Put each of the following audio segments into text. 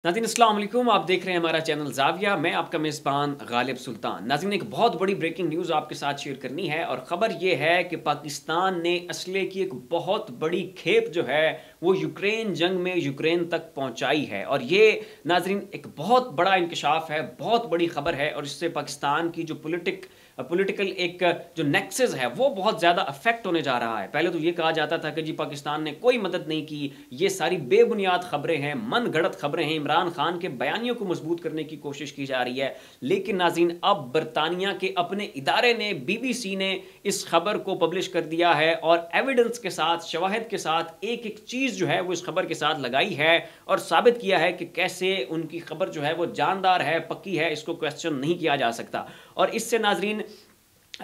नाज़रीन अस्सलाम वालेकुम, आप देख रहे हैं हमारा चैनल ज़ाविया। मैं आपका मेज़बान गालिब सुल्तान। नाज़रीन एक बहुत बड़ी ब्रेकिंग न्यूज़ आपके साथ शेयर करनी है और ख़बर ये है कि पाकिस्तान ने असले की एक बहुत बड़ी खेप जो है वो यूक्रेन जंग में यूक्रेन तक पहुंचाई है। और ये नाज़रीन एक बहुत बड़ा इंकशाफ है, बहुत बड़ी ख़बर है और इससे पाकिस्तान की जो पॉलिटिकल एक जो नेक्सस है वो बहुत ज़्यादा अफेक्ट होने जा रहा है। पहले तो ये कहा जाता था कि जी पाकिस्तान ने कोई मदद नहीं की, ये सारी बेबुनियाद खबरें हैं, मन गढ़ंत खबरें हैं, इमरान खान के बयानियों को मजबूत करने की कोशिश की जा रही है। लेकिन नाज़रीन अब बरतानिया के अपने इदारे ने, BBC ने इस खबर को पब्लिश कर दिया है और एविडेंस के साथ, शवाहिद के साथ एक एक चीज़ जो है वो इस खबर के साथ लगाई है और साबित किया है कि कैसे उनकी खबर जो है वो जानदार है, पक्की है, इसको क्वेश्चन नहीं किया जा सकता। और इससे नाज़रीन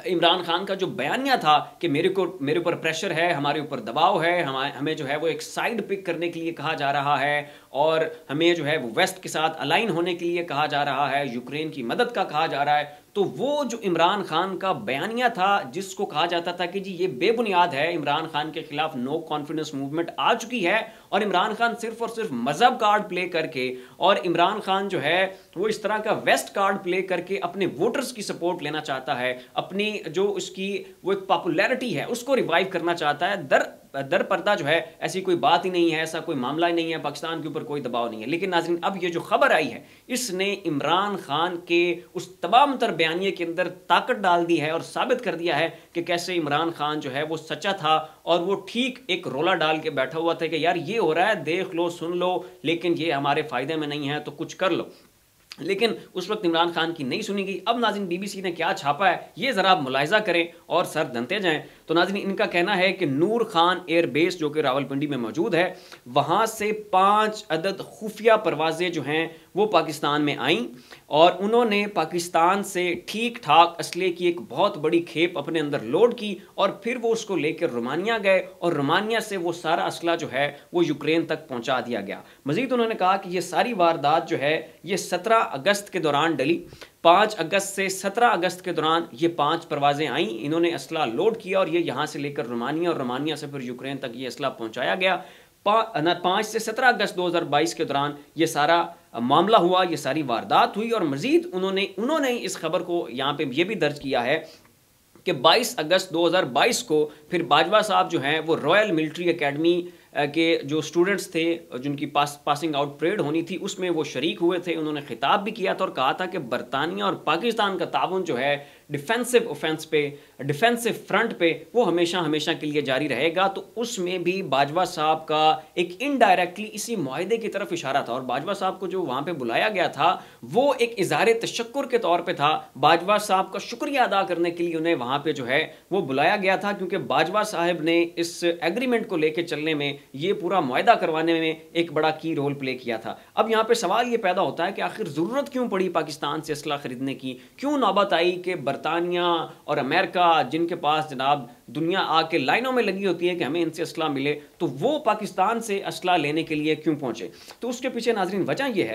इमरान खान का जो बयानिया था कि मेरे ऊपर प्रेशर है, हमारे ऊपर दबाव है, हमें जो है वो एक साइड पिक करने के लिए कहा जा रहा है और हमें जो है वो वेस्ट के साथ अलाइन होने के लिए कहा जा रहा है, यूक्रेन की मदद का कहा जा रहा है। तो वो जो इमरान खान का बयानिया था जिसको कहा जाता था कि जी ये बेबुनियाद है, इमरान खान के खिलाफ नो कॉन्फिडेंस मूवमेंट आ चुकी है और इमरान खान सिर्फ और सिर्फ मजहब कार्ड प्ले करके और इमरान खान जो है वो इस तरह का वेस्ट कार्ड प्ले करके अपने वोटर्स की सपोर्ट लेना चाहता है, अपनी जो उसकी वो एक पॉपुलैरिटी है उसको रिवाइव करना चाहता है। दर पर्दा जो है ऐसी कोई बात ही नहीं है, ऐसा कोई मामला ही नहीं है, पाकिस्तान के ऊपर कोई दबाव नहीं है। लेकिन नाज़रीन अब ये जो खबर आई है इसने इमरान खान के उस तमाम तर बयानिए के अंदर ताकत डाल दी है और साबित कर दिया है कि कैसे इमरान खान जो है वो सच्चा था और वो ठीक एक रोला डाल के बैठा हुआ था कि यार ये हो रहा है, देख लो, सुन लो, लेकिन ये हमारे फायदे में नहीं है तो कुछ कर लो। लेकिन उस वक्त इमरान खान की नहीं सुनी गई। अब नाज़रीन BBC ने क्या छापा है ये ज़रा आप मुलाहिजा करें और सर धनते जाएं। तो नाज़रीन इनका कहना है कि नूर खान एयरबेस जो कि रावलपिंडी में मौजूद है, वहाँ से 5 अदद खुफिया परवाज़ें जो हैं वो पाकिस्तान में आईं और उन्होंने पाकिस्तान से ठीक ठाक असले की एक बहुत बड़ी खेप अपने अंदर लोड की और फिर वो उसको लेकर रोमानिया गए और रोमानिया से वो सारा असला जो है वो यूक्रेन तक पहुँचा दिया गया। मज़ीद उन्होंने कहा कि ये सारी वारदात जो है ये 17 अगस्त के दौरान डली। 5 अगस्त से 17 अगस्त के दौरान ये 5 परवाज़ें आईं, इन्होंने असला लोड किया और ये यहाँ से लेकर रोमानिया और रोमानिया से फिर यूक्रेन तक ये असला पहुँचाया गया। 5 से 17 अगस्त 2022 के दौरान ये सारा मामला हुआ, ये सारी वारदात हुई। और मज़ीद उन्होंने इस खबर को यहाँ पे ये भी दर्ज किया है कि 22 अगस्त 2022 को फिर बाजवा साहब जो हैं वो रॉयल मिलिट्री एकेडमी के जो स्टूडेंट्स थे जिनकी पासिंग आउट परेड होनी थी उसमें वो शरीक हुए थे। उन्होंने खिताब भी किया था और कहा था कि बरतानिया और पाकिस्तान का ताउन जो है डिफेंसिव ऑफेंस पे, डिफेंसिव फ्रंट पे वो हमेशा हमेशा के लिए जारी रहेगा। तो उसमें भी बाजवा साहब का एक इनडायरेक्टली इसी मुआहदे की तरफ इशारा था और बाजवा साहब को जो वहाँ पे बुलाया गया था वो एक इज़हार तशक्कुर के तौर पे था, बाजवा साहब का शुक्रिया अदा करने के लिए उन्हें वहाँ पे जो है वो बुलाया गया था, क्योंकि बाजवा साहब ने इस एग्रीमेंट को लेकर चलने में, ये पूरा मुआहदा करवाने में एक बड़ा की रोल प्ले किया था। अब यहाँ पे सवाल ये पैदा होता है कि आखिर ज़रूरत क्यों पड़ी पाकिस्तान से असला खरीदने की, क्यों नौबत आई कि बरतानिया और अमेरिका जिनके पास जनाब दुनिया आके लाइनों में लगी होती है कि हमें इनसे असला मिले, तो वो पाकिस्तान से असला लेने के लिए क्यों पहुंचे। तो उसके पीछे नाजरीन वजह यह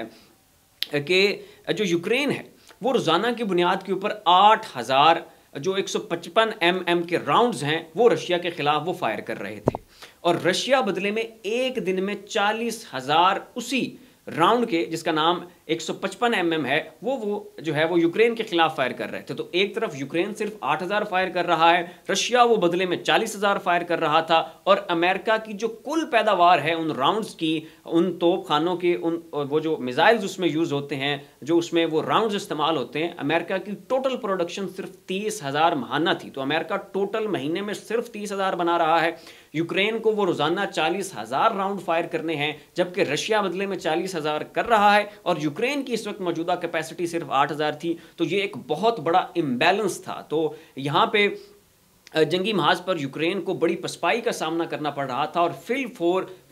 है कि जो यूक्रेन है वो रोज़ाना की बुनियाद के ऊपर 8000 जो 155 mm के राउंड्स हैं वो रशिया के खिलाफ वो फायर कर रहे थे और रशिया बदले में एक दिन में 40,000 उसी राउंड के, जिसका नाम 155 mm है, वो जो है वो यूक्रेन के खिलाफ फायर कर रहे थे। तो एक तरफ यूक्रेन सिर्फ 8000 फायर कर रहा है, रशिया वो बदले में 40,000 फायर कर रहा था और अमेरिका की जो कुल पैदावार है उन राउंड्स की, उन तोप खानों के, उन वो जो मिसाइल्स उसमें यूज होते हैं, जो उसमें वो राउंड्स इस्तेमाल होते हैं, अमेरिका की टोटल प्रोडक्शन सिर्फ 30,000 महाना थी। तो अमेरिका टोटल महीने में सिर्फ 30,000 बना रहा है, यूक्रेन को वो रोजाना 40,000 राउंड फायर करने हैं, जबकि रशिया बदले में 40,000 कर रहा है और यूक्रेन की इस वक्त मौजूदा कैपेसिटी सिर्फ 8,000 थी। तो ये एक बहुत बड़ा इम्बैलेंस था। तो यहाँ पे जंगी महाज पर यूक्रेन को बड़ी पसपाई का सामना करना पड़ रहा था और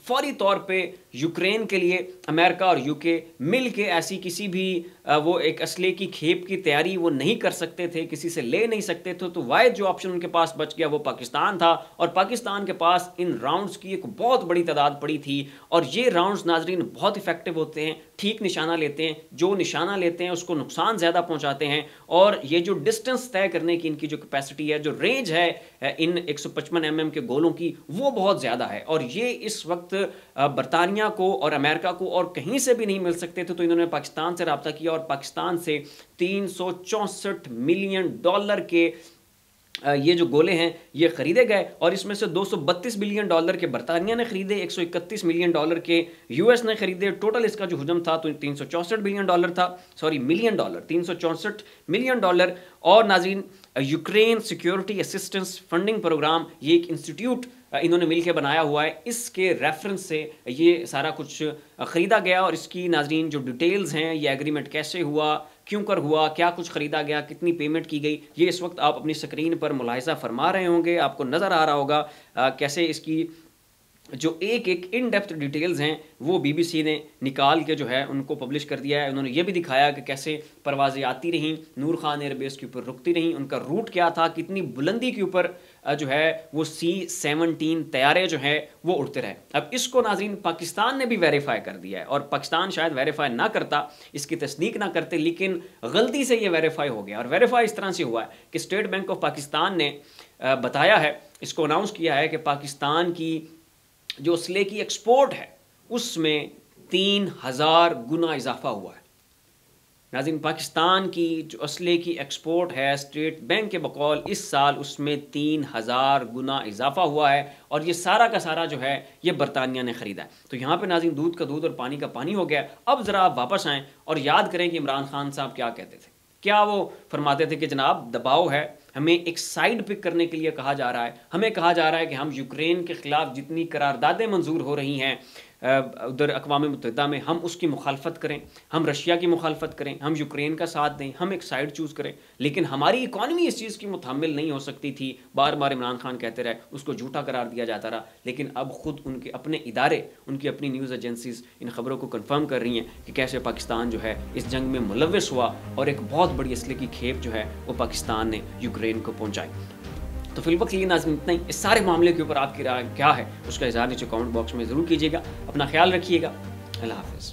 फौरी तौर पे यूक्रेन के लिए अमेरिका और यूके मिल के ऐसी किसी भी वो एक असले की खेप की तैयारी वो नहीं कर सकते थे, किसी से ले नहीं सकते थे। तो वाहिद जो ऑप्शन उनके पास बच गया वो पाकिस्तान था और पाकिस्तान के पास इन राउंड्स की एक बहुत बड़ी तादाद पड़ी थी और ये राउंड्स नाजरीन बहुत इफेक्टिव होते हैं, ठीक निशाना लेते हैं, जो निशाना लेते हैं उसको नुकसान ज़्यादा पहुँचाते हैं और ये जो डिस्टेंस तय करने की इनकी जो कैपेसिटी है, जो रेंज है इन 155 mm के गोलों की, वो बहुत ज़्यादा है। और ये इस वक्त बरतानिया दुनिया को और अमेरिका को और कहीं से भी नहीं मिल सकते थे, तो इन्होंने पाकिस्तान से रब्ता किया और पाकिस्तान से $364 मिलियन के ये जो गोले हैं ये खरीदे गए और इसमें से $232 बिलियन के बरतानिया ने खरीदे, $131 मिलियन के यूएस ने खरीदे। टोटल इसका जो हुजम था तो $364 बिलियन था, सॉरी मिलियन डॉलर, $364 मिलियन। और नाज़रीन, Ukraine security assistance funding program, ये एक इंस्टीट्यूट इन्होंने मिलकर बनाया हुआ है, इसके रेफरेंस से ये सारा कुछ ख़रीदा गया। और इसकी नाज़रीन जो डिटेल्स हैं, ये एग्रीमेंट कैसे हुआ, क्यों कर हुआ, क्या कुछ ख़रीदा गया, कितनी पेमेंट की गई, ये इस वक्त आप अपनी स्क्रीन पर मुलाहिज़ा फरमा रहे होंगे, आपको नज़र आ रहा होगा कैसे इसकी जो एक एक इन डेप्थ डिटेल्स हैं वो बीबीसी ने निकाल के जो है उनको पब्लिश कर दिया है। उन्होंने ये भी दिखाया कि कैसे परवाज़ें आती रहीं, नूर खान एयरबेस के ऊपर रुकती रहीं, उनका रूट क्या था, कितनी बुलंदी के ऊपर जो है वो C-17 तैयारे जो है वो उड़ते रहे। अब इसको नाज़रीन पाकिस्तान ने भी वेरीफाई कर दिया है, और पाकिस्तान शायद वेरीफाई ना करता, इसकी तस्दीक ना करते, लेकिन गलती से ये वेरीफाई हो गया। और वेरीफाई इस तरह से हुआ है कि स्टेट बैंक ऑफ पाकिस्तान ने बताया है, इसको अनाउंस किया है कि पाकिस्तान की जो असले की एक्सपोर्ट है उसमें 3000 गुना इजाफा हुआ है। नाज़रीन, पाकिस्तान की जो असले की एक्सपोर्ट है स्टेट बैंक के बकौल इस साल उसमें 3000 गुना इजाफा हुआ है, और ये सारा का सारा जो है ये बरतानिया ने ख़रीदा है। तो यहाँ पे नाज़रीन दूध का दूध और पानी का पानी हो गया। अब ज़रा आप वापस आएँ और याद करें कि इमरान खान साहब क्या कहते थे। क्या वो फरमाते थे कि जनाब दबाव है, हमें एक साइड पिक करने के लिए कहा जा रहा है, हमें कहा जा रहा है कि हम यूक्रेन के ख़िलाफ़ जितनी करारदादें मंजूर हो रही हैं उधर अक़वाम मुत्तहिदा में, हम उसकी मुखालफत करें, हम रशिया की मुखालफत करें, हम यूक्रेन का साथ दें, हम एक साइड चूज़ करें। लेकिन हमारी इकॉनमी इस चीज़ की मुतहम्मिल नहीं हो सकती थी, बार बार इमरान खान कहते रहे, उसको झूठा करार दिया जाता रहा। लेकिन अब ख़ुद उनके अपने इदारे, उनकी अपनी न्यूज़ एजेंसीज़ इन ख़बरों को कन्फर्म कर रही हैं कि कैसे पाकिस्तान जो है इस जंग में मुलव्वस हुआ और एक बहुत बड़ी असले की खेप जो है वो पाकिस्तान ने यूक्रेन को पहुँचाई। तो फिलहाल के लिए नाज़रीन इतना ही। इस सारे मामले के ऊपर आपकी राय क्या है उसका इज़हार नीचे कमेंट बॉक्स में ज़रूर कीजिएगा। अपना ख्याल रखिएगा। अल्लाह हाफ़िज़।